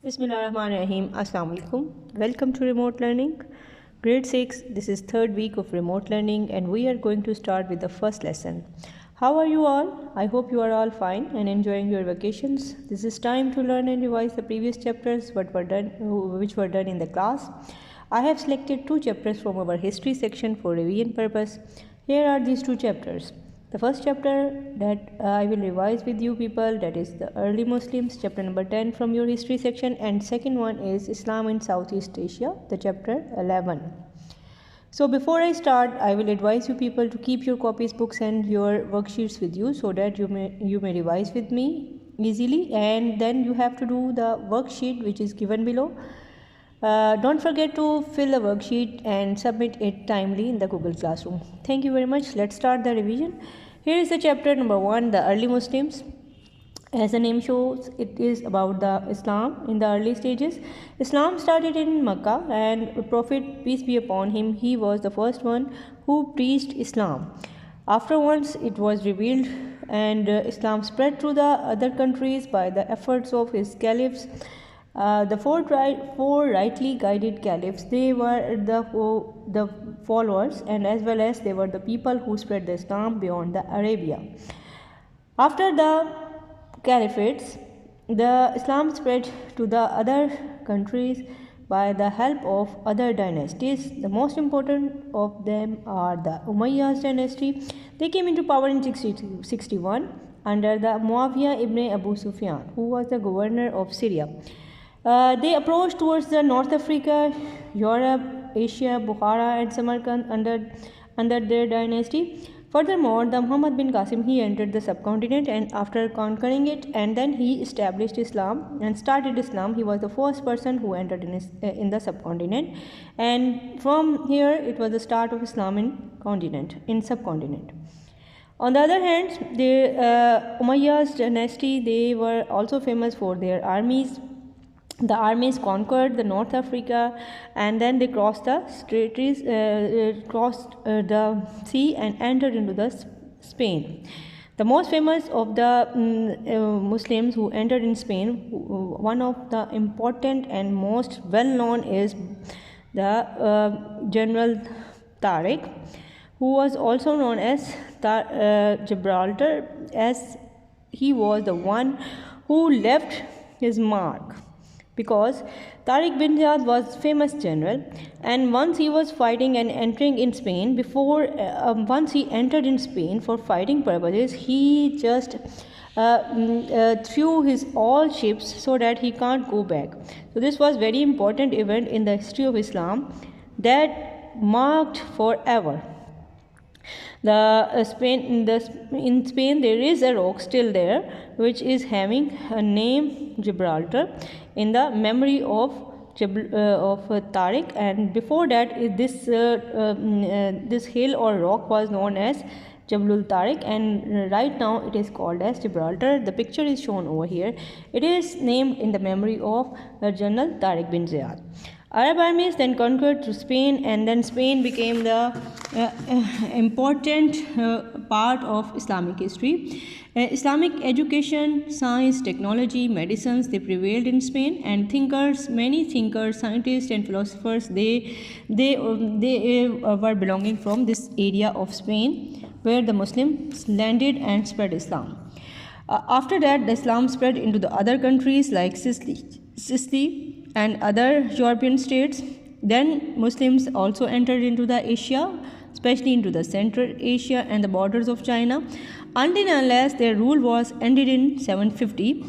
Bismillahirrahmanirrahim. Assalamu alaikum. Welcome to remote learning. Grade 6. This is third week of remote learning and we are going to start with the first lesson. How are you all? I hope you are all fine and enjoying your vacations. This is time to learn and revise the previous chapters which were done in the class. I have selected two chapters from our history section for revision purpose. Here are these two chapters. The first chapter that I will revise with you people, that is the early Muslims, chapter number 10 from your history section, and second one is Islam in Southeast Asia, the chapter 11. So before I start, I will advise you people to keep your copies, books and your worksheets with you so that you may revise with me easily, and then you have to do the worksheet which is given below. Don't forget to fill the worksheet and submit it timely in the Google Classroom. Thank you very much. Let's start the revision. Here is the chapter number 1, the early Muslims. As the name shows, it is about the Islam in the early stages. Islam started in Mecca, and Prophet, peace be upon him, he was the first one who preached Islam. Afterwards, it was revealed and Islam spread to the other countries by the efforts of his caliphs. The four rightly guided caliphs, they were the followers, and as well as they were the people who spread the Islam beyond the Arabia. After the caliphates, the Islam spread to the other countries by the help of other dynasties. The most important of them are the Umayyad dynasty. They came into power in 661 under the Muawiyah ibn Abu Sufyan, who was the governor of Syria. They approached towards the North Africa, Europe, Asia, Bukhara and Samarkand under their dynasty. Furthermore, the Muhammad bin Qasim, he entered the subcontinent, and after conquering it, and then he established Islam and started Islam. He was the first person who entered in the subcontinent, and from here it was the start of Islam in subcontinent. On the other hand, the Umayyad dynasty, they were also famous for their armies. The armies conquered the North Africa, and then they crossed the the sea and entered into the Spain. The most famous of the Muslims who entered in Spain, one of the important and most well known is the General Tariq, who was also known as Gibraltar, as he was the one who left his mark. Because Tariq bin Ziyad was famous general, and once he was fighting and entering in Spain, once he entered in Spain for fighting purposes, he just threw his all ships so that he can't go back. So this was very important event in the history of Islam that marked forever. In Spain there is a rock still there which is having a name Gibraltar in the memory of Tariq, and before that this hill or rock was known as Jabalul Tariq, and right now it is called as Gibraltar. The picture is shown over here. It is named in the memory of General Tariq bin Ziyad. Arab armies then conquered to Spain, and then Spain became the important part of Islamic history. Islamic education, science, technology, medicines, they prevailed in Spain, and many thinkers, scientists and philosophers, they were belonging from this area of Spain where the Muslims landed and spread Islam. After that, the Islam spread into the other countries like Sicily and other European states. Then Muslims also entered into the Asia, especially into the Central Asia and the borders of China, until and unless their rule was ended in 750.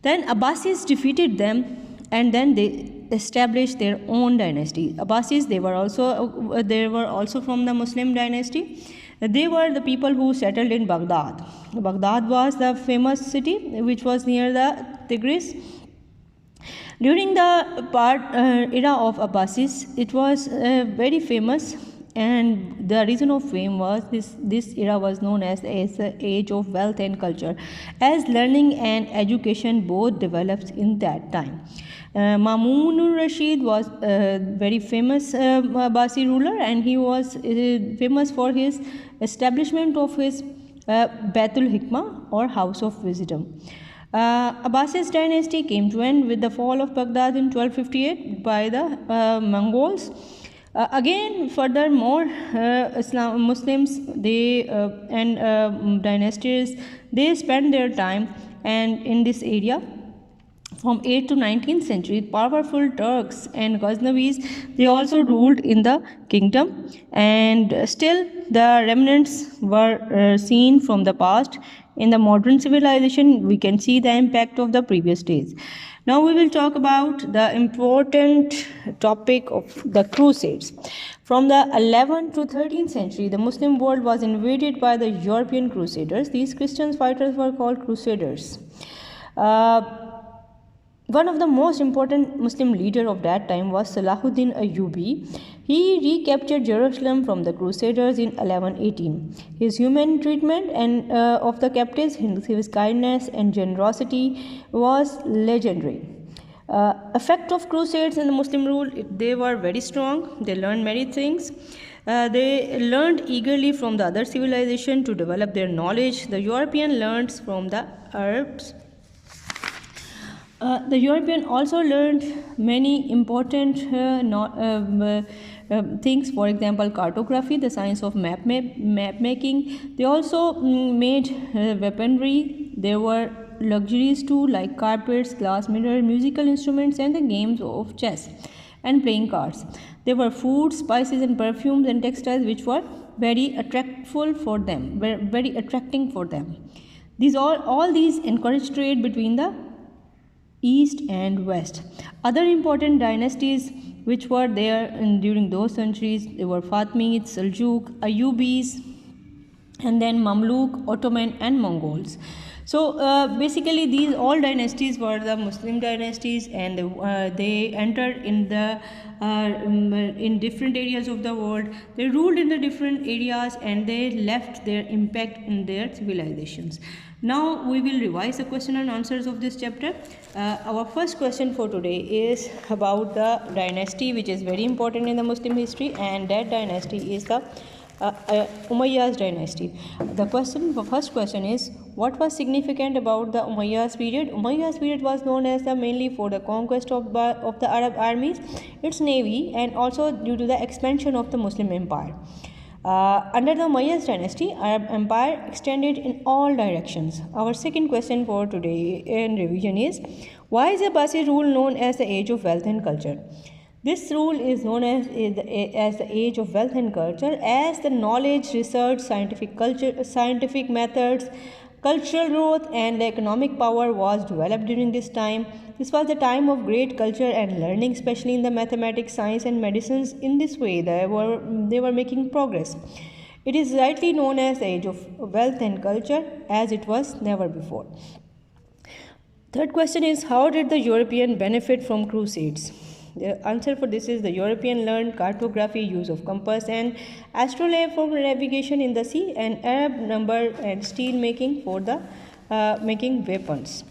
Then Abbasids defeated them, and then they established their own dynasty. Abbasids, they were also from the Muslim dynasty. They were the people who settled in Baghdad. Baghdad was the famous city which was near the Tigris. During the era of Abbasids, it was very famous, and the reason of fame was this era was known as the age of wealth and culture, as learning and education both developed in that time. Mamun Rashid was a very famous Abbasi ruler, and he was famous for his establishment of his Baitul Hikmah or House of Wisdom. Abbasid dynasty came to end with the fall of Baghdad in 1258 by the Mongols. Again, furthermore, Muslims and dynasties, they spent their time and in this area from 8th to 19th century. Powerful Turks and Ghaznavis, they also ruled in the kingdom, and still the remnants were seen from the past. In the modern civilization, we can see the impact of the previous days. Now we will talk about the important topic of the Crusades. From the 11th to 13th century, the Muslim world was invaded by the European Crusaders. These Christian fighters were called Crusaders. One of the most important Muslim leader of that time was Salahuddin Ayyubi. He recaptured Jerusalem from the Crusaders in 1118. His humane treatment and of the captives, his kindness and generosity was legendary. Effect of Crusades in the Muslim rule, they were very strong. They learned many things. They learned eagerly from the other civilization to develop their knowledge. The European learned from the Arabs. The European also learned many important things, for example, cartography, the science of map making. They also made weaponry. There were luxuries too, like carpets, glass mirror, musical instruments, and the games of chess and playing cards. There were food, spices, and perfumes and textiles which were very attractive for them, very attracting for them. All these encouraged trade between the East and West. Other important dynasties which were there during those centuries, they were Fatimids, Seljuk, Ayyubis, and then Mamluk, Ottoman, and Mongols. So basically, these all dynasties were the Muslim dynasties, and they entered in different areas of the world. They ruled in the different areas, and they left their impact in their civilizations. Now we will revise the question and answers of this chapter. Our first question for today is about the dynasty which is very important in the Muslim history, and that dynasty is the Umayyads dynasty. The first question is, what was significant about the Umayyads period? Umayyads period was known as mainly for the conquest of the Arab armies, its navy, and also due to the expansion of the Muslim empire. Under the Umayyads dynasty, Arab empire extended in all directions. Our second question for today in revision is, why is the Abbasid rule known as the age of wealth and culture? This rule is known as the age of wealth and culture, as the knowledge, research, scientific methods, cultural growth, and economic power was developed during this time. This was the time of great culture and learning, especially in the mathematics, science, and medicines. In this way, they were making progress. It is rightly known as the age of wealth and culture, as it was never before. Third question is, how did the European benefit from crusades? The answer for this is, the European learned cartography, use of compass, and astrolabe for navigation in the sea, and Arab number and steel making for the making weapons.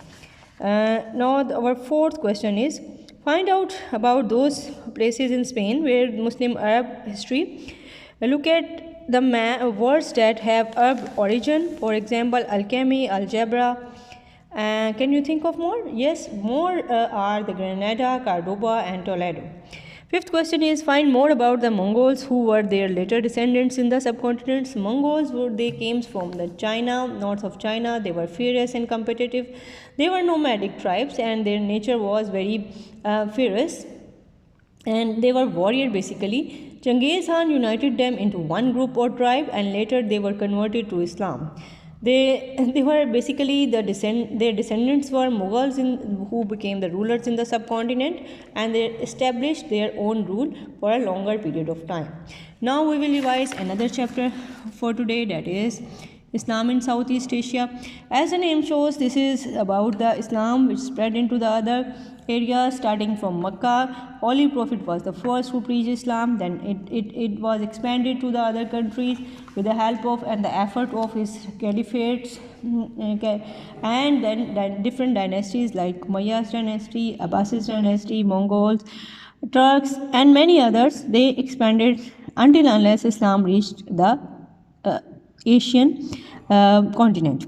Now our fourth question is, find out about those places in Spain where Muslim Arab history. Look at the words that have Arab origin, for example, alchemy, algebra. Can you think of more? Yes, more are the Granada, Cordoba, and Toledo. Fifth question is, find more about the Mongols, who were their later descendants in the subcontinents. Mongols they came from the China, north of China. They were fierce and competitive. They were nomadic tribes, and their nature was very fierce, and they were warrior basically. Genghis Khan united them into one group or tribe, and later they were converted to Islam. They were basically their descendants were Mughals who became the rulers in the subcontinent, and they established their own rule for a longer period of time. Now we will revise another chapter for today, that is Islam in Southeast Asia. As the name shows, this is about the Islam which spread into the other areas, starting from Makkah. Holy Prophet was the first who preached Islam. Then it was expanded to the other countries with the help of and the effort of his caliphates, and then different dynasties like Umayyads dynasty, Abbasid dynasty, Mongols, Turks, and many others. They expanded until unless Islam reached the Asian continent.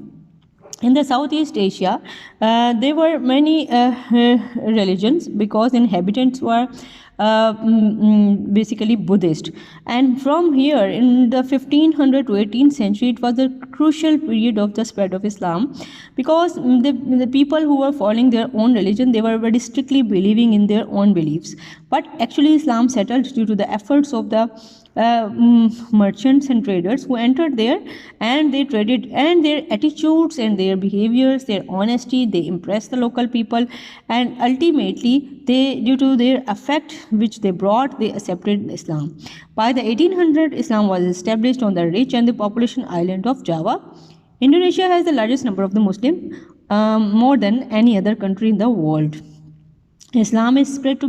in the Southeast Asia, there were many religions because inhabitants were basically Buddhist. And from here, in the 1500 to 18th century, it was a crucial period of the spread of Islam, because the people who were following their own religion, they were very strictly believing in their own beliefs. But actually, Islam settled due to the efforts of the merchants and traders who entered there, and they traded, and their attitudes and their behaviors, their honesty, they impressed the local people, and ultimately they, due to their effect which they brought, they accepted Islam. By the 1800, Islam was established on the rich and the population island of Java. Indonesia has the largest number of the Muslim, more than any other country in the world. Islam is spread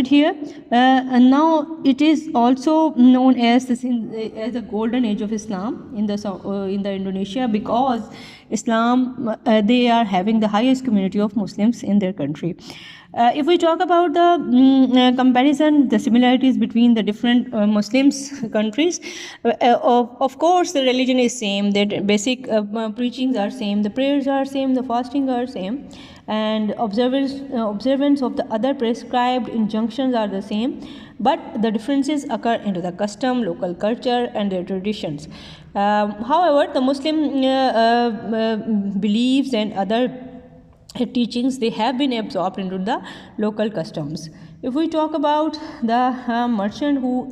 here, and now it is also known as the golden age of Islam in the Indonesia, because Islam, they are having the highest community of Muslims in their country. If we talk about the comparison, the similarities between the different Muslims countries, of course the religion is same, the basic preachings are same, the prayers are same, the fasting are same, and observance of the other prescribed injunctions are the same, but the differences occur into the custom, local culture, and their traditions. However, the Muslim beliefs and other teachings, they have been absorbed into the local customs. If we talk about the merchant who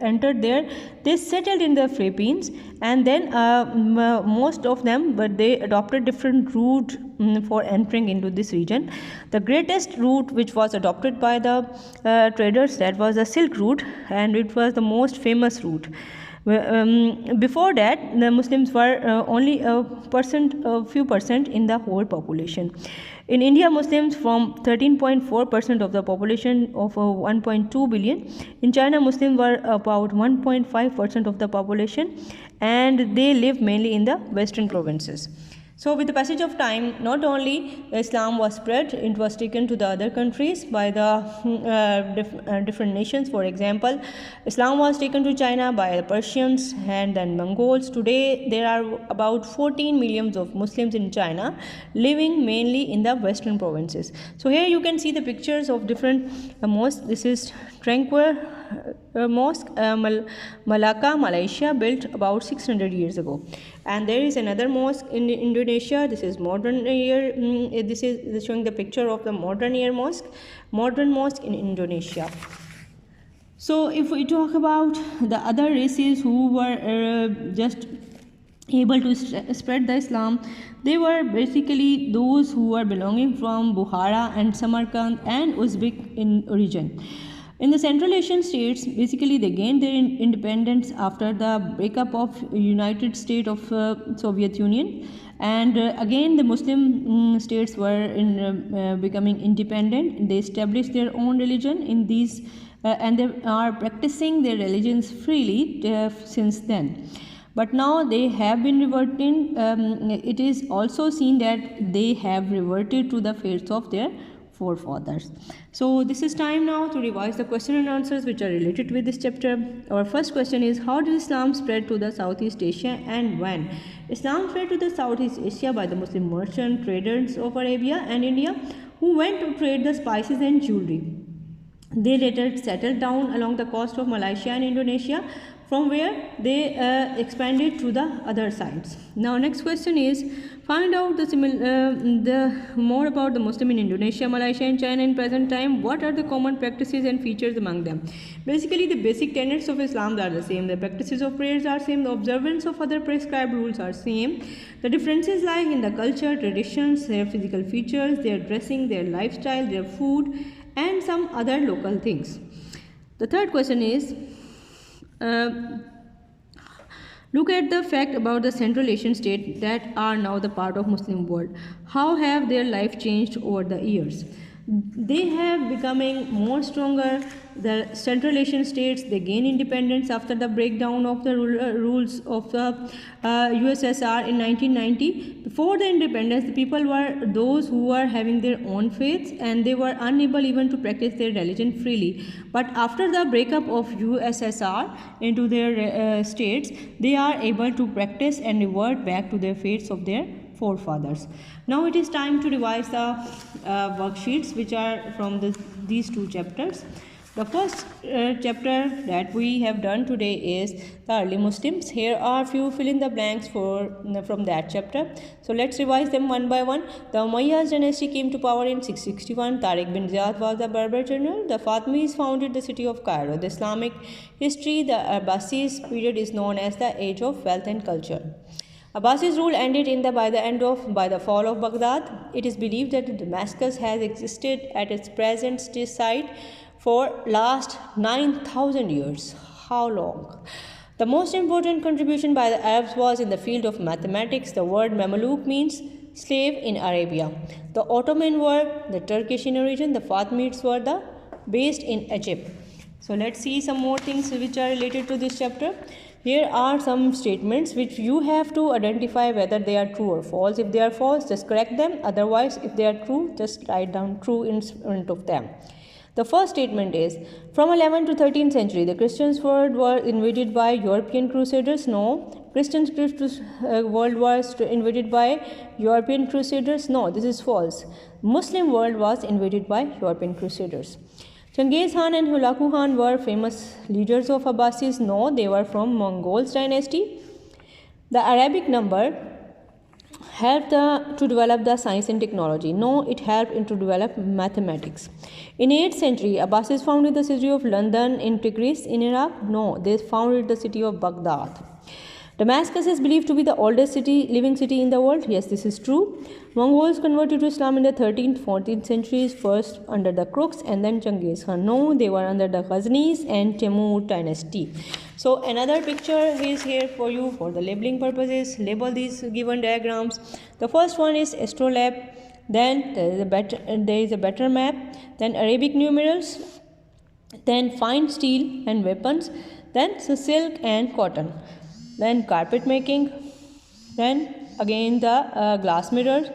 entered there, they settled in the Philippines, and then most of them, but they adopted different route for entering into this region. The greatest route which was adopted by the traders, that was the Silk Route, and it was the most famous route. Before that, the Muslims were only a few percent in the whole population. In India, Muslims from 13.4% of the population of 1.2 billion. In China, Muslims were about 1.5% of the population, and they live mainly in the western provinces. So with the passage of time, not only Islam was spread, it was taken to the other countries by the different nations. For example, Islam was taken to China by the Persians and then Mongols. Today, there are about 14 millions of Muslims in China, living mainly in the western provinces. So here you can see the pictures of different mosques. This is Tranquil Mosque, Malacca, Malaysia, built about 600 years ago. And there is another mosque in Indonesia. This is modern year. This is showing the picture of the modern mosque in Indonesia. So if we talk about the other races who were just able to spread the Islam, they were basically those who were belonging from Bukhara and Samarkand and Uzbek in origin. In the Central Asian states, basically they gained their independence after the breakup of United States of Soviet Union, and again the Muslim states were becoming independent. They established their own religion in these, and they are practicing their religions freely since then. But now they have been reverting. It is also seen that they have reverted to the faiths of their forefathers. So this is time now to revise the question and answers which are related with this chapter. Our first question is, how did Islam spread to the Southeast Asia and when? Islam spread to the Southeast Asia by the Muslim merchant traders of Arabia and India who went to trade the spices and jewelry. They later settled down along the coast of Malaysia and Indonesia, from where they expanded to the other sides. Now next question is, find out the more about the Muslim in Indonesia, Malaysia and China in present time. What are the common practices and features among them? Basically the basic tenets of Islam are the same. The practices of prayers are same. The observance of other prescribed rules are same. The differences lie in the culture, traditions, their physical features, their dressing, their lifestyle, their food, and some other local things. The third question is, look at the fact about the Central Asian states that are now the part of Muslim world. How have their life changed over the years? They have becoming more stronger. The Central Asian states, they gain independence after the breakdown of the rules of the USSR in 1990. Before the independence, the people were those who were having their own faiths and they were unable even to practice their religion freely. But after the breakup of USSR into their states, they are able to practice and revert back to their faiths of their forefathers. Now it is time to revise the worksheets which are from these two chapters. The first chapter that we have done today is the early Muslims. Here are few fill in the blanks from that chapter. So let's revise them one by one. The Umayyads dynasty came to power in 661. Tariq bin Ziyad was the Berber general. The Fatimids founded the city of Cairo. The Islamic history, the Abbasis period is known as the age of wealth and culture. Abbasis rule ended by the fall of Baghdad. It is believed that Damascus has existed at its present site for last 9,000 years. How long? The most important contribution by the Arabs was in the field of mathematics. The word Mameluke means slave in Arabia. The Ottoman were the Turkish in origin. The Fatimids were based in Egypt. So let's see some more things which are related to this chapter. Here are some statements which you have to identify whether they are true or false. If they are false, just correct them. Otherwise, if they are true, just write down true in front of them. The first statement is, from 11th to 13th century, the Christians world were invaded by European crusaders. No. Christian world was invaded by European crusaders. No, this is false. Muslim world was invaded by European crusaders. Genghis Khan and Hulagu Khan were famous leaders of Abbasis. No, they were from Mongols dynasty. The Arabic number helped to develop the science and technology. No, it helped to develop mathematics. In 8th century, Abbasis founded the city of London in Tigris in Iraq. No, they founded the city of Baghdad. Damascus is believed to be the oldest living city in the world. Yes, this is true. Mongols converted to Islam in the 13th, 14th centuries, first under the Krooks and then Genghis Khan. No, they were under the Ghaznavis and Timur dynasty. So another picture is here for you for the labeling purposes. Label these given diagrams. The first one is astrolabe. Then there is a better map. Then Arabic numerals. Then fine steel and weapons. Then silk and cotton. Then carpet making, then again the glass mirrors,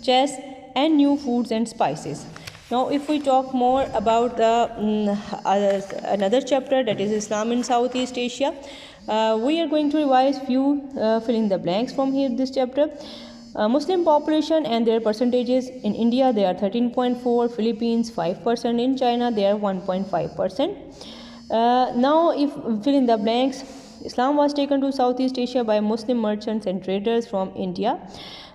chess and new foods and spices. Now if we talk more about another chapter, that is Islam in Southeast Asia, we are going to revise few fill in the blanks from here this chapter. Muslim population and their percentages. In India they are 13.4, Philippines 5%, in China they are 1.5%. Now if fill in the blanks. Islam was taken to Southeast Asia by Muslim merchants and traders from India.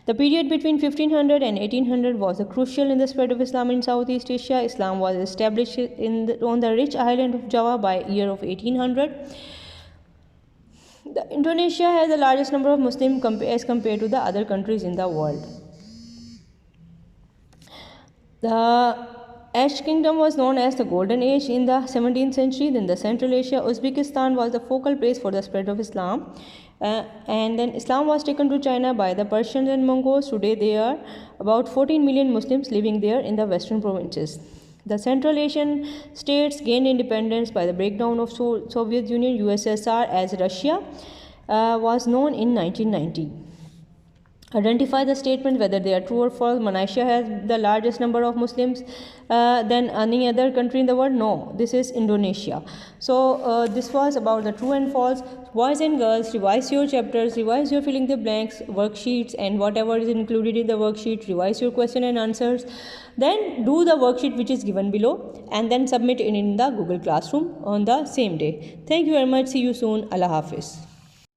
The period between 1500 and 1800 was crucial in the spread of Islam in Southeast Asia. Islam was established on the rich island of Java by year of 1800. Indonesia has the largest number of Muslims as compared to the other countries in the world. The Ash Kingdom was known as the Golden Age in the 17th century. Then the Central Asia, Uzbekistan was the focal place for the spread of Islam. And then Islam was taken to China by the Persians and Mongols. Today there are about 14 million Muslims living there in the western provinces. The Central Asian states gained independence by the breakdown of Soviet Union. USSR as Russia was known in 1990. Identify the statement whether they are true or false. Malaysia has the largest number of Muslims than any other country in the world. No, this is Indonesia. So this was about the true and false. Boys and girls, revise your chapters, revise your filling the blanks, worksheets and whatever is included in the worksheet. Revise your question and answers. Then do the worksheet which is given below and then submit it in the Google Classroom on the same day. Thank you very much. See you soon. Allah Hafiz.